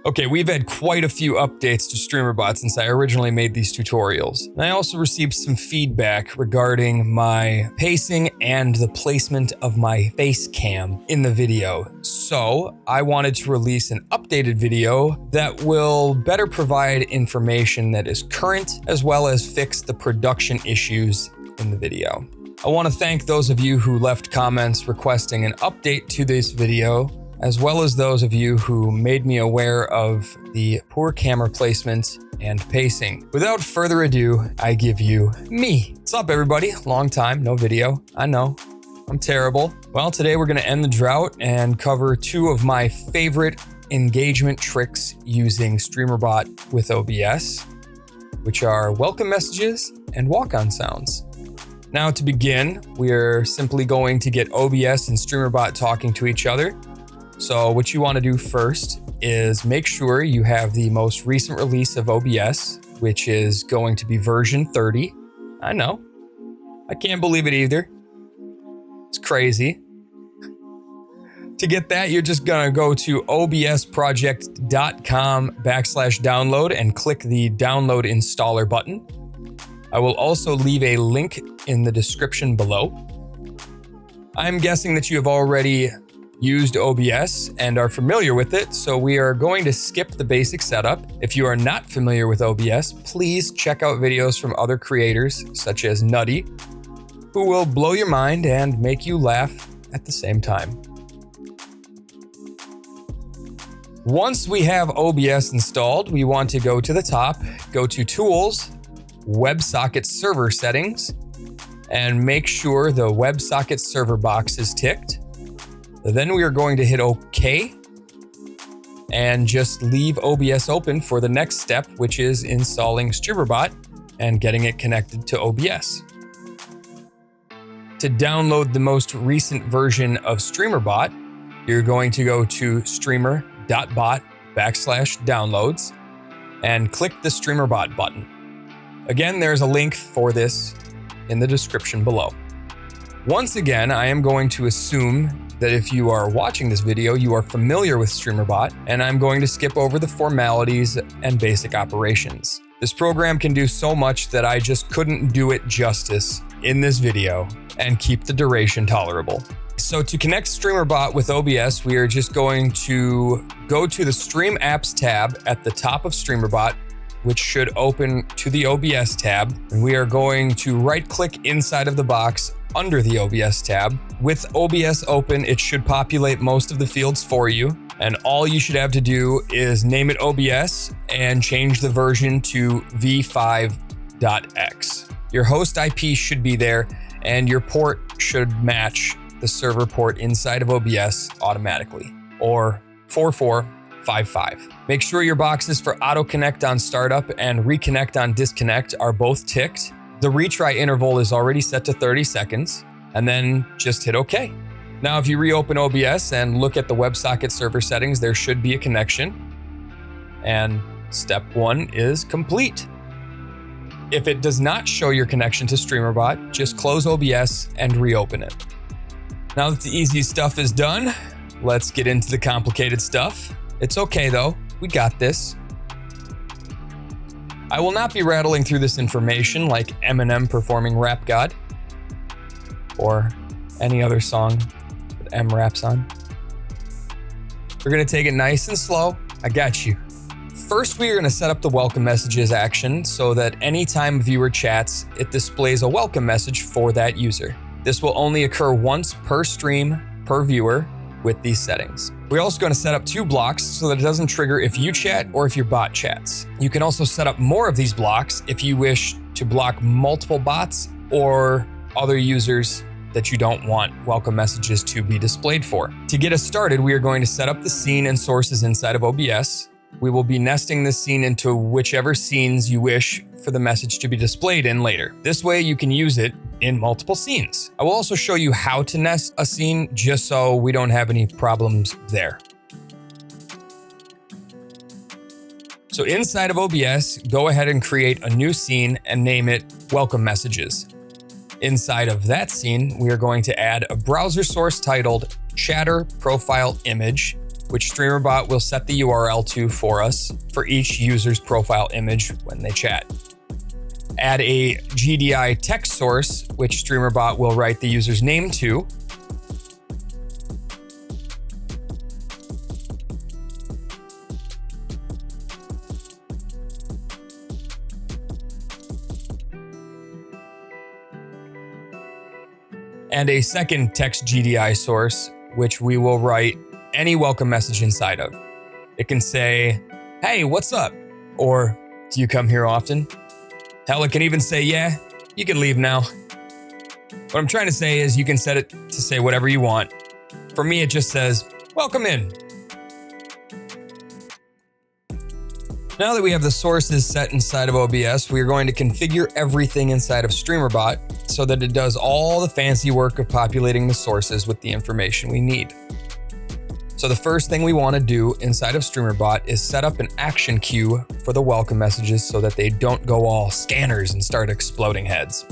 Okay, we've had quite a few updates to StreamerBot since I originally made these tutorials. And I also received some feedback regarding my pacing and the placement of my face cam in the video. So I wanted to release an updated video that will better provide information that is current, as well as fix the production issues in the video. I want to thank those of you who left comments requesting an update to this video, as well as those of you who made me aware of the poor camera placement and pacing. Without further ado, I give you me. What's up, everybody? Long time, no video. I know, I'm terrible. Well, today we're gonna end the drought and cover two of my favorite engagement tricks using StreamerBot with OBS, which are welcome messages and walk-on sounds. Now, to begin, we're simply going to get OBS and StreamerBot talking to each other. So what you want to do first is make sure you have the most recent release of OBS, which is going to be version 30. I know. I can't believe it either. It's crazy. To get that, you're just going to go to obsproject.com/download and click the download installer button. I will also leave a link in the description below. I'm guessing that you have already used OBS and are familiar with it, so we are going to skip the basic setup. If you are not familiar with OBS, please check out videos from other creators such as Nutty, who will blow your mind and make you laugh at the same time. Once we have OBS installed, we want to go to the top, go to Tools, WebSocket Server Settings, and make sure the WebSocket server box is ticked. Then we are going to hit OK and just leave OBS open for the next step, which is installing StreamerBot and getting it connected to OBS. To download the most recent version of StreamerBot, you're going to go to Streamer.Bot/downloads and click the StreamerBot button. Again, there's a link for this in the description below. Once again, I am going to assume that if you are watching this video, you are familiar with StreamerBot, and I'm going to skip over the formalities and basic operations. This program can do so much that I just couldn't do it justice in this video and keep the duration tolerable. So to connect StreamerBot with OBS, we are just going to go to the Stream Apps tab at the top of StreamerBot, which should open to the OBS tab. And we are going to right-click inside of the box under the OBS tab. With OBS open, it should populate most of the fields for you. And all you should have to do is name it OBS and change the version to v5.x. Your host IP should be there, and your port should match the server port inside of OBS automatically, or 4455. Make sure your boxes for auto connect on startup and reconnect on disconnect are both ticked. The retry interval is already set to 30 seconds, and then just hit OK. Now, if you reopen OBS and look at the WebSocket server settings, there should be a connection, and step one is complete. If it does not show your connection to StreamerBot, just close OBS and reopen it. Now that the easy stuff is done, let's get into the complicated stuff. It's okay though, we got this. I will not be rattling through this information like Eminem performing Rap God or any other song that M raps on. We're gonna take it nice and slow. I got you. First, we are gonna set up the welcome messages action so that anytime a viewer chats, it displays a welcome message for that user. This will only occur once per stream, per viewer, with these settings. We're also going to set up two blocks so that it doesn't trigger if you chat or if your bot chats. You can also set up more of these blocks if you wish to block multiple bots or other users that you don't want welcome messages to be displayed for. To get us started, we are going to set up the scene and sources inside of OBS. We will be nesting this scene into whichever scenes you wish for the message to be displayed in later. This way you can use it in multiple scenes. I will also show you how to nest a scene just so we don't have any problems there. So inside of OBS, go ahead and create a new scene and name it Welcome Messages. Inside of that scene, we are going to add a browser source titled Chatter Profile Image which StreamerBot will set the URL to for us for each user's profile image when they chat. Add a GDI text source, which StreamerBot will write the user's name to. And a second text GDI source, which we will write any welcome message inside of. It can say, "Hey, what's up?" Or, "Do you come here often?" Hell, it can even say, "Yeah, you can leave now." What I'm trying to say is you can set it to say whatever you want. For me, it just says, "Welcome in." Now that we have the sources set inside of OBS, we are going to configure everything inside of StreamerBot so that it does all the fancy work of populating the sources with the information we need. So the first thing we want to do inside of StreamerBot is set up an action queue for the welcome messages so that they don't go all scanners and start exploding heads.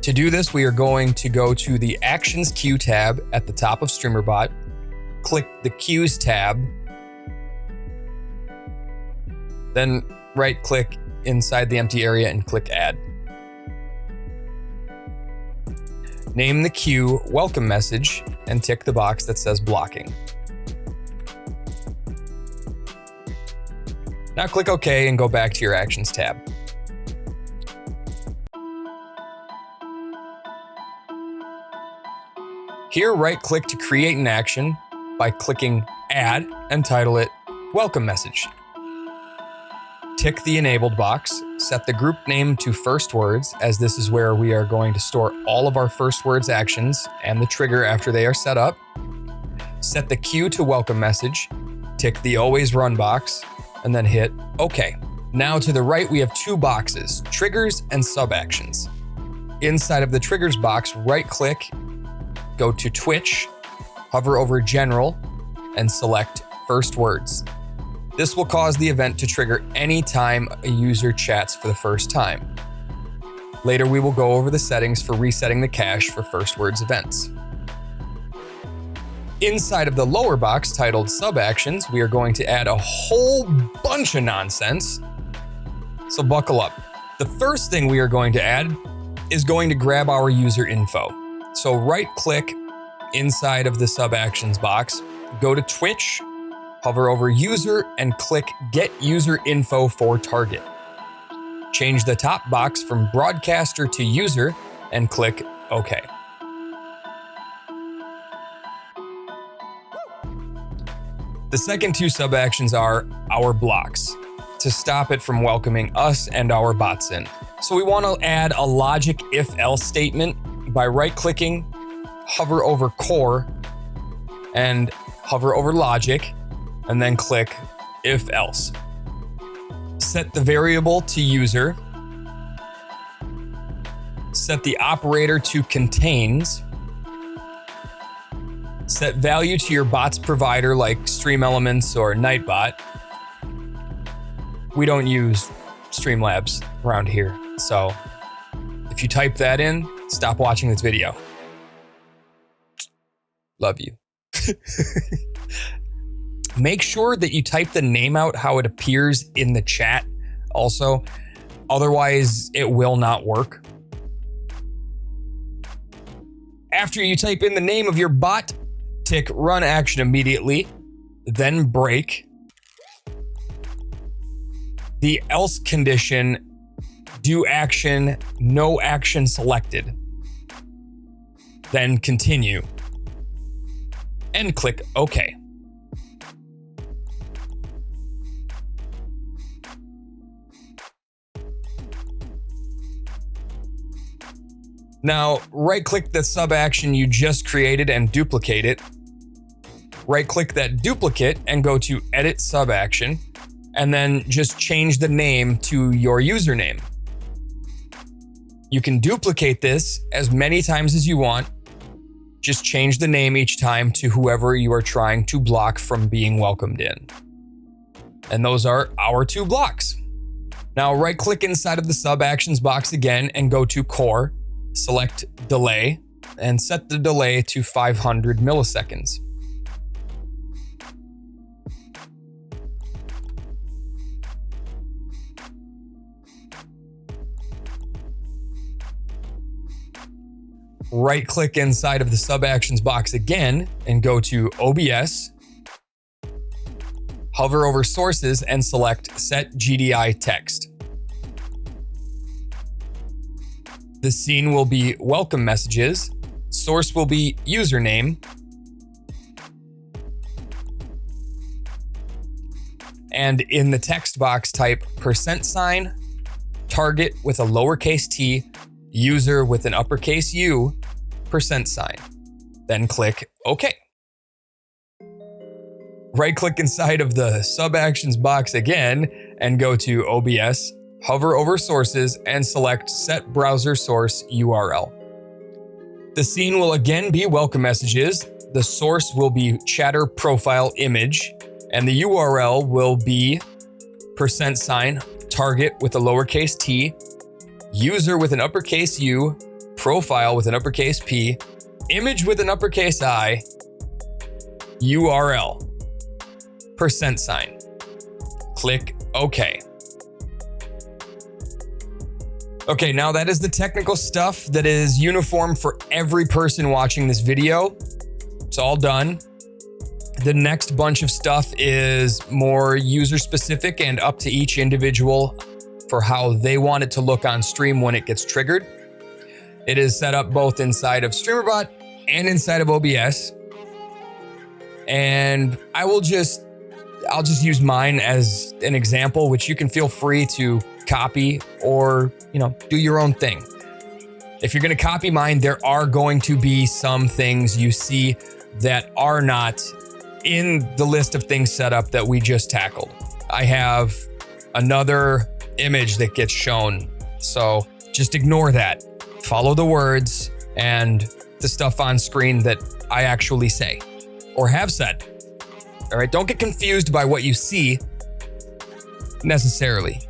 To do this, we are going to go to the Actions Queue tab at the top of StreamerBot, click the Queues tab, then right-click inside the empty area and click Add. Name the queue Welcome Message and tick the box that says Blocking. Now click OK and go back to your Actions tab. Here, right-click to create an action by clicking Add and title it Welcome Message. Tick the enabled box, set the group name to first words, as this is where we are going to store all of our first words actions and the trigger after they are set up. Set the queue to welcome message, tick the always run box, and then hit OK. Now to the right, we have two boxes, triggers and sub actions. Inside of the triggers box, right click, go to Twitch, hover over general, and select first words. This will cause the event to trigger any time a user chats for the first time. Later, we will go over the settings for resetting the cache for first words events. Inside of the lower box titled Sub Actions, we are going to add a whole bunch of nonsense. So buckle up. The first thing we are going to add is going to grab our user info. So right-click inside of the Sub Actions box, go to Twitch, hover over User and click Get User Info for Target. Change the top box from Broadcaster to User and click OK. The second two sub-actions are our blocks, to stop it from welcoming us and our bots in. So we want to add a logic if-else statement by right-clicking, hover over Core, and hover over Logic, and then click if else. Set the variable to user. Set the operator to contains. Set value to your bot's provider like StreamElements or Nightbot. We don't use Streamlabs around here, so if you type that in, stop watching this video. Love you. Make sure that you type the name out how it appears in the chat also, otherwise it will not work. After you type in the name of your bot, tick run action immediately, then break. The else condition, do action, no action selected. Then continue. And click OK. Now, right-click the sub-action you just created and duplicate it. Right-click that duplicate and go to Edit Sub-Action, and then just change the name to your username. You can duplicate this as many times as you want. Just change the name each time to whoever you are trying to block from being welcomed in. And those are our two blocks. Now, right-click inside of the sub-actions box again and go to Core. Select Delay and set the delay to 500 milliseconds. right click inside of the sub actions box again and go to OBS, hover over sources and select set GDI text. The scene will be welcome messages, source will be username, and in the text box type %, target with a lowercase t, user with an uppercase U, %. Then click OK. Right click inside of the sub actions box again and go to OBS, hover over sources and select set browser source URL. The scene will again be welcome messages, the source will be chatter profile image, and the URL will be %, target with a lowercase t, user with an uppercase U, profile with an uppercase P, image with an uppercase I, URL, %. Click OK. Okay, now that is the technical stuff that is uniform for every person watching this video. It's all done. The next bunch of stuff is more user specific and up to each individual for how they want it to look on stream when it gets triggered. It is set up both inside of StreamerBot and inside of OBS. And I'll just use mine as an example, which you can feel free to copy or, do your own thing. If you're going to copy mine, there are going to be some things you see that are not in the list of things set up that we just tackled. I have another image that gets shown, so just ignore that. Follow the words and the stuff on screen that I actually say or have said. All right, don't get confused by what you see necessarily.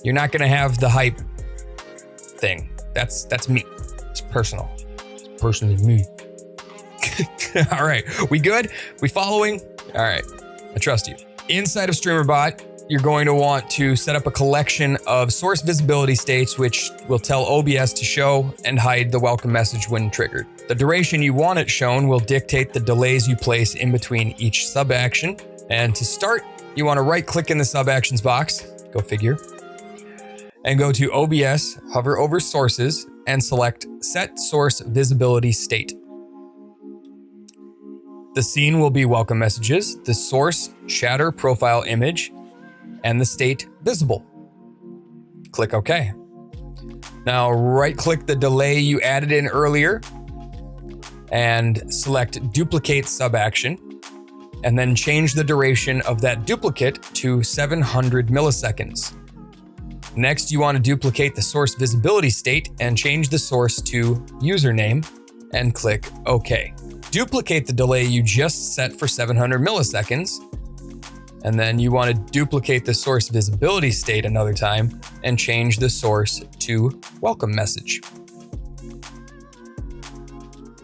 You're not gonna have the hype thing. That's me. It's personal. It's personally me. All right, we good? We following? All right, I trust you. Inside of StreamerBot, you're going to want to set up a collection of source visibility states, which will tell OBS to show and hide the welcome message when triggered. The duration you want it shown will dictate the delays you place in between each sub action. And to start, you want to right click in the sub actions box, go figure, and go to OBS, hover over sources and select set source visibility state. The scene will be welcome messages, the source chatter profile image, and the state visible. Click OK. Now right click the delay you added in earlier and select duplicate sub action, and then change the duration of that duplicate to 700 milliseconds. Next, you want to duplicate the source visibility state and change the source to username and click OK. Duplicate the delay you just set for 700 milliseconds, and then you want to duplicate the source visibility state another time and change the source to welcome message.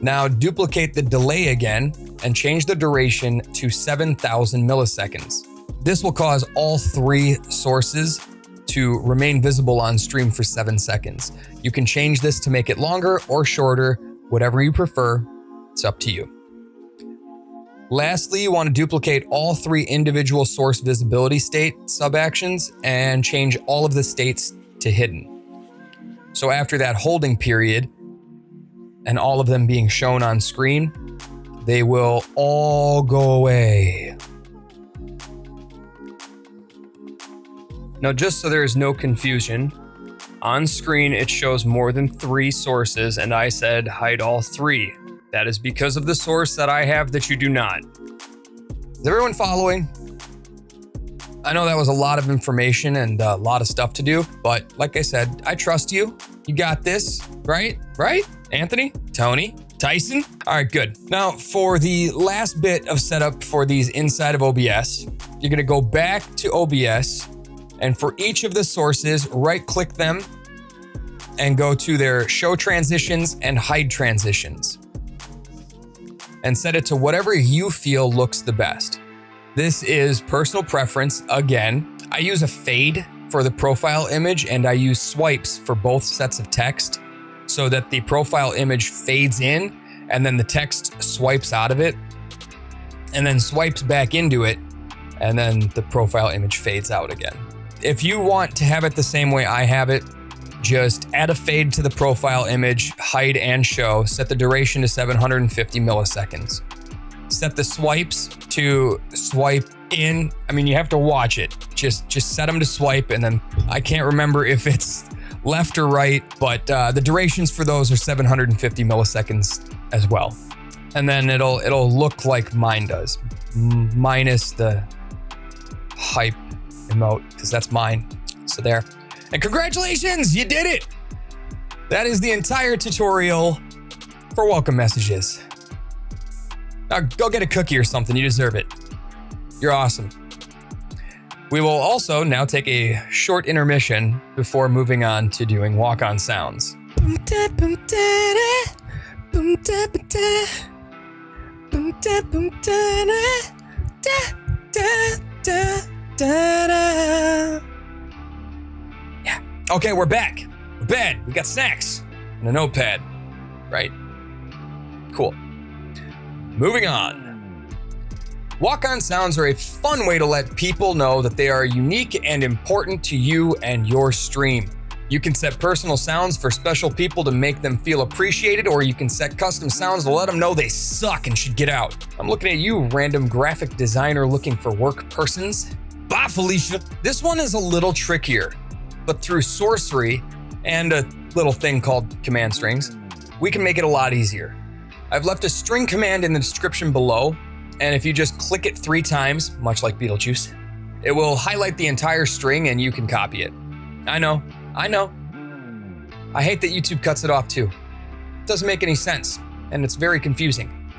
Now duplicate the delay again and change the duration to 7,000 milliseconds. This will cause all three sources to remain visible on stream for 7 seconds. You can change this to make it longer or shorter, whatever you prefer. It's up to you. Lastly, you want to duplicate all three individual source visibility state sub-actions and change all of the states to hidden. So after that holding period and all of them being shown on screen, they will all go away. Now, just so there is no confusion, on screen it shows more than 3 sources and I said hide all 3. That is because of the source that I have that you do not. Is everyone following? I know that was a lot of information and a lot of stuff to do, but like I said, I trust you. You got this, right? Right? Anthony? Tony? Tyson? All right, good. Now for the last bit of setup for these inside of OBS, you're gonna go back to OBS, and for each of the sources, right click them and go to their show transitions and hide transitions, and set it to whatever you feel looks the best. This is personal preference. Again, I use a fade for the profile image and I use swipes for both sets of text. so that the profile image fades in and then the text swipes out of it and then swipes back into it, and then the profile image fades out again. If you want to have it the same way I have it, just add a fade to the profile image, hide and show, set the duration to 750 milliseconds. Set the swipes to swipe in. I mean, you have to watch it. Just set them to swipe, and then I can't remember if it's left or right, but the durations for those are 750 milliseconds as well. And then it'll look like mine does, minus the hype emote, because that's mine. So there. And congratulations, you did it! That is the entire tutorial for welcome messages. Now go get a cookie or something, you deserve it. You're awesome. We will also now take a short intermission before moving on to doing walk-on sounds. Yeah. Okay, we're back. We're back. We got snacks and a notepad. Right. Cool. Moving on. Walk-on sounds are a fun way to let people know that they are unique and important to you and your stream. You can set personal sounds for special people to make them feel appreciated, or you can set custom sounds to let them know they suck and should get out. I'm looking at you, random graphic designer looking for work persons. Bye, Felicia. This one is a little trickier, but through sorcery and a little thing called command strings, we can make it a lot easier. I've left a string command in the description below, and if you just click it 3 times, much like Beetlejuice, it will highlight the entire string and you can copy it. I know. I hate that YouTube cuts it off too. It doesn't make any sense, and it's very confusing.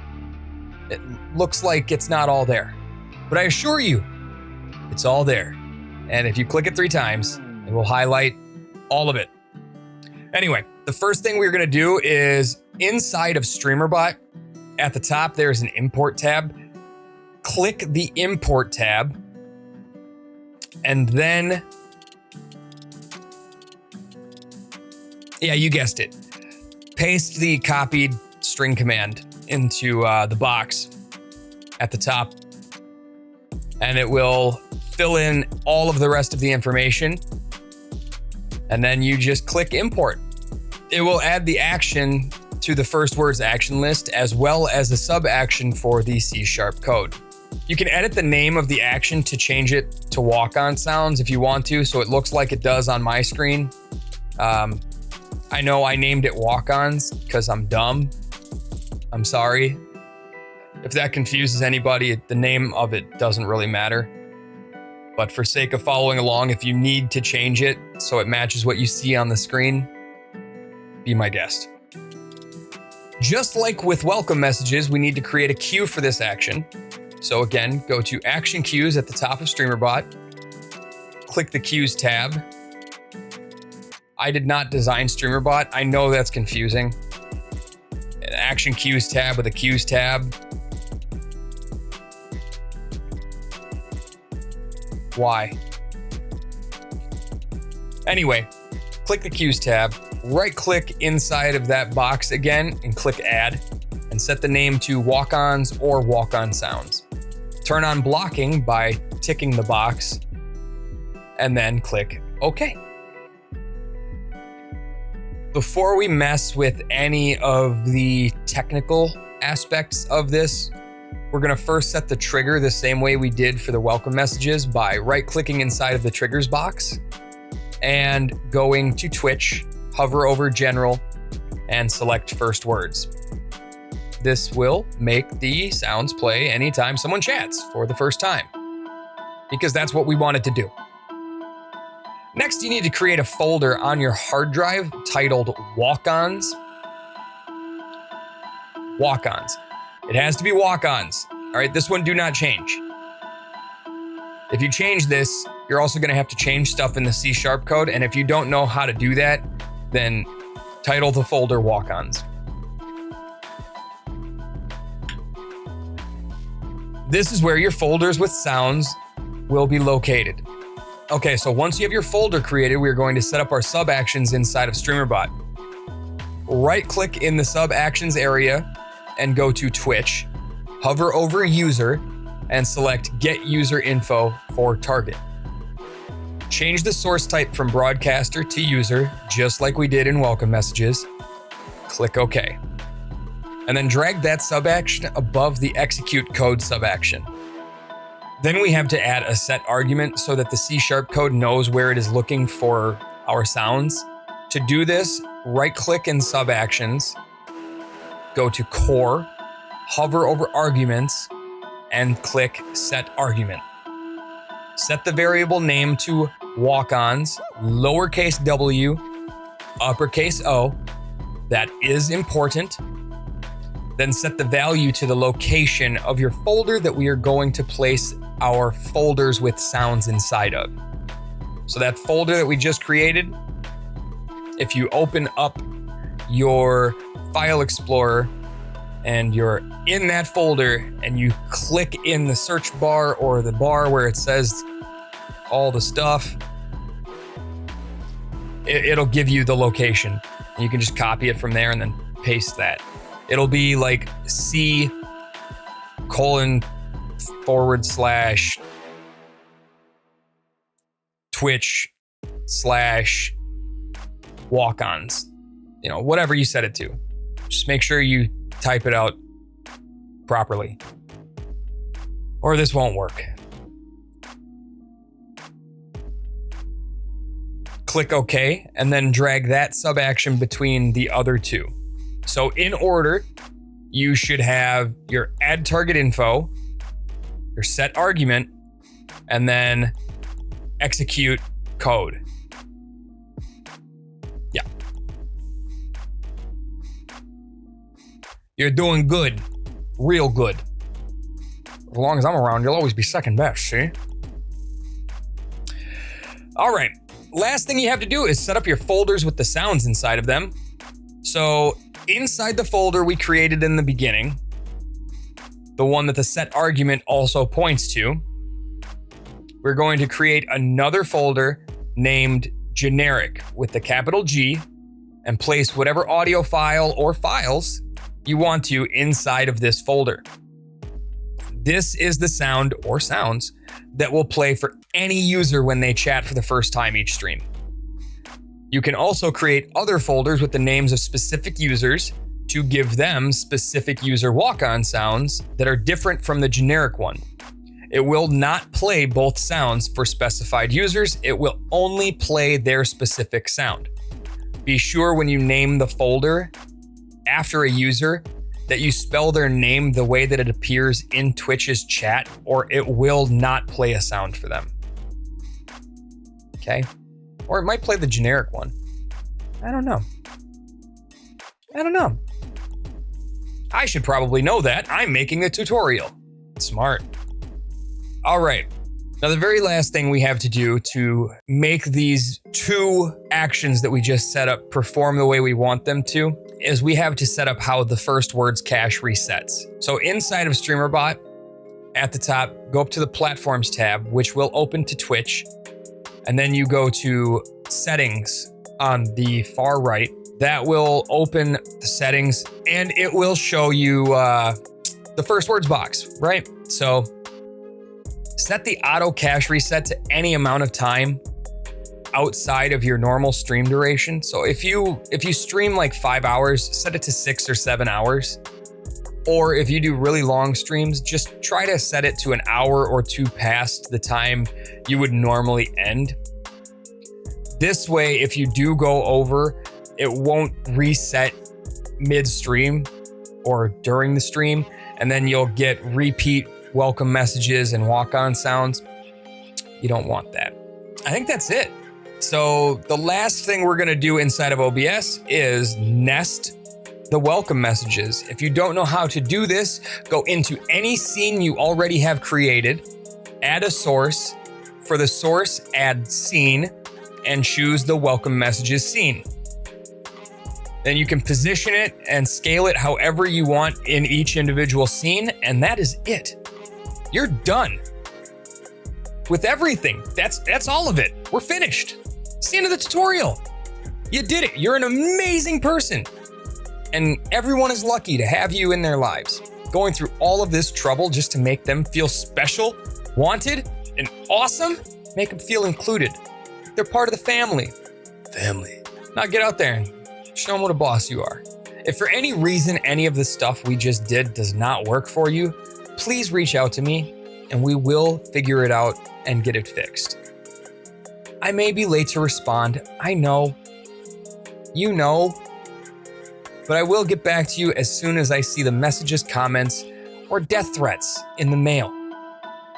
It looks like it's not all there, but I assure you, it's all there. And if you click it 3 times, it will highlight all of it. Anyway, the first thing we're gonna do is inside of StreamerBot, at the top, there's an import tab. Click the import tab, and then, yeah, you guessed it. Paste the copied string command into the box at the top, and it will fill in all of the rest of the information. And then you just click import. It will add the action to the first word's action list, as well as a sub action for the C# code. You can edit the name of the action to change it to walk-on sounds if you want to, so it looks like it does on my screen. I know I named it walk-ons because I'm dumb. I'm sorry. If that confuses anybody, the name of it doesn't really matter. But for sake of following along, if you need to change it so it matches what you see on the screen, be my guest. Just like with welcome messages, we need to create a queue for this action. So again, go to Action Queues at the top of StreamerBot. Click the Queues tab. I did not design StreamerBot. I know that's confusing. An Action Queues tab with a Queues tab. Why? Anyway, click the Queues tab. Right-click inside of that box again and click Add, and set the name to Walk-Ons or Walk-On Sounds. Turn on blocking by ticking the box, and then click OK. Before we mess with any of the technical aspects of this, we're going to first set the trigger the same way we did for the welcome messages by right-clicking inside of the triggers box and going to Twitch, hover over General, and select First Words. This will make the sounds play anytime someone chats for the first time, because that's what we wanted to do. Next, you need to create a folder on your hard drive titled Walk-Ons. Walk-Ons. It has to be walk-ons. All right, this one do not change. If you change this, you're also going to have to change stuff in the C# code, and if you don't know how to do that, then title the folder Walk-Ons. This is where your folders with sounds will be located. Okay, so once you have your folder created, we're going to set up our sub actions inside of StreamerBot. right-click in the sub actions area and go to Twitch, hover over user, and select Get User Info for target. Change the source type from broadcaster to user, just like we did in welcome messages. Click OK. And then drag that sub-action above the execute code sub-action. Then we have to add a set argument so that the C# code knows where it is looking for our sounds. To do this, right-click in sub-actions, go to core, hover over arguments, and click set argument. Set the variable name to walk-ons, lowercase w, uppercase O. That is important. Then set the value to the location of your folder that we are going to place our folders with sounds inside of. So that folder that we just created, if you open up your file explorer and you're in that folder and you click in the search bar or the bar where it says all the stuff, it'll give you the location. You can just copy it from there and then paste that. It'll be like C:// Twitch/walk-ons. You know, whatever you set it to. Just make sure you type it out properly, or this won't work. Click OK, and then drag that sub-action between the other two. So in order, you should have your add target info, your set argument, and then execute code. Yeah. You're doing good. Real good. As long as I'm around, you'll always be second best, see? All right. Last thing you have to do is set up your folders with the sounds inside of them. So inside the folder we created in the beginning, the one that the set argument also points to, we're going to create another folder named generic with the capital G and place whatever audio file or files you want to inside of this folder. This is the sound or sounds that will play for any user when they chat for the first time each stream. You can also create other folders with the names of specific users to give them specific user walk-on sounds that are different from the generic one. It will not play both sounds for specified users. It will only play their specific sound. Be sure when you name the folder after a user that you spell their name the way that it appears in Twitch's chat, or it will not play a sound for them. Okay? Or it might play the generic one. I don't know. I should probably know that. I'm making a tutorial. Smart. All right. Now, the very last thing we have to do to make these two actions that we just set up perform the way we want them to is we have to set up how the first word's cache resets. So inside of StreamerBot, at the top, go up to the Platforms tab, which will open to Twitch, and then you go to Settings on the far right. That will open the settings, and it will show you the first words box, right? So set the auto cache reset to any amount of time outside of your normal stream duration. So if you stream like 5 hours, set it to 6 or 7 hours. Or if you do really long streams, just try to set it to an hour or two past the time you would normally end. This way, if you do go over, it won't reset mid-stream or during the stream, and then you'll get repeat welcome messages and walk-on sounds. You don't want that. I think that's it. So the last thing we're gonna do inside of OBS is nest the welcome messages. If you don't know how to do this, go into any scene you already have created, add a source. For the source, add scene, and choose the welcome messages scene. Then you can position it and scale it however you want in each individual scene, and that is it. You're done with everything. That's all of it. We're finished. It's the end of the tutorial. You did it. You're an amazing person. And everyone is lucky to have you in their lives. Going through all of this trouble just to make them feel special, wanted, and awesome, make them feel included. They're part of the family. Now get out there and show them what a boss you are. If for any reason any of the stuff we just did does not work for you, please reach out to me and we will figure it out and get it fixed. I may be late to respond, I know. You know. But I will get back to you as soon as I see the messages, comments, or death threats in the mail.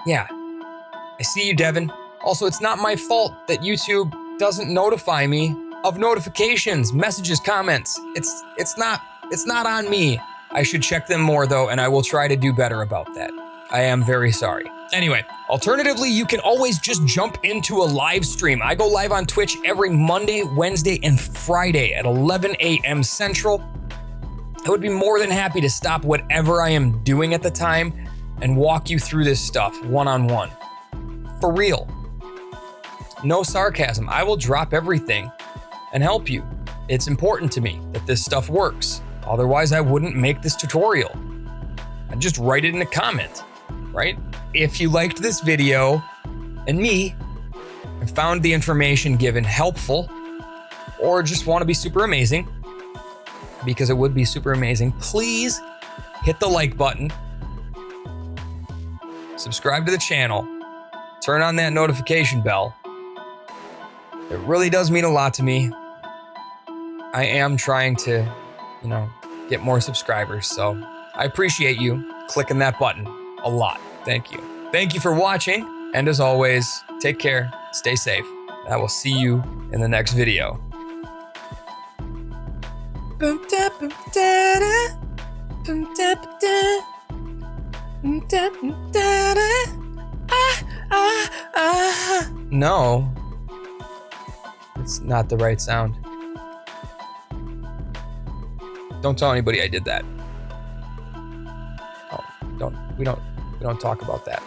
Yeah, I see you, Devin. Also, it's not my fault that YouTube doesn't notify me of notifications, messages, comments. It's not on me. I should check them more though, and I will try to do better about that. I am very sorry. Anyway, alternatively, you can always just jump into a live stream. I go live on Twitch every Monday, Wednesday, and Friday at 11 a.m. Central. I would be more than happy to stop whatever I am doing at the time and walk you through this stuff one-on-one. For real. No sarcasm. I will drop everything and help you. It's important to me that this stuff works. Otherwise, I wouldn't make this tutorial. I'd just write it in a comment, right? If you liked this video and me and found the information given helpful, or just want to be super amazing, because it would be super amazing, please hit the like button, subscribe to the channel, turn on that notification bell. It really does mean a lot to me. I am trying to, get more subscribers, so I appreciate you clicking that button a lot. Thank you. Thank you for watching, and as always, take care, stay safe. I will see you in the next video. No, it's not the right sound. Don't tell anybody I did that. Oh, we don't talk about that.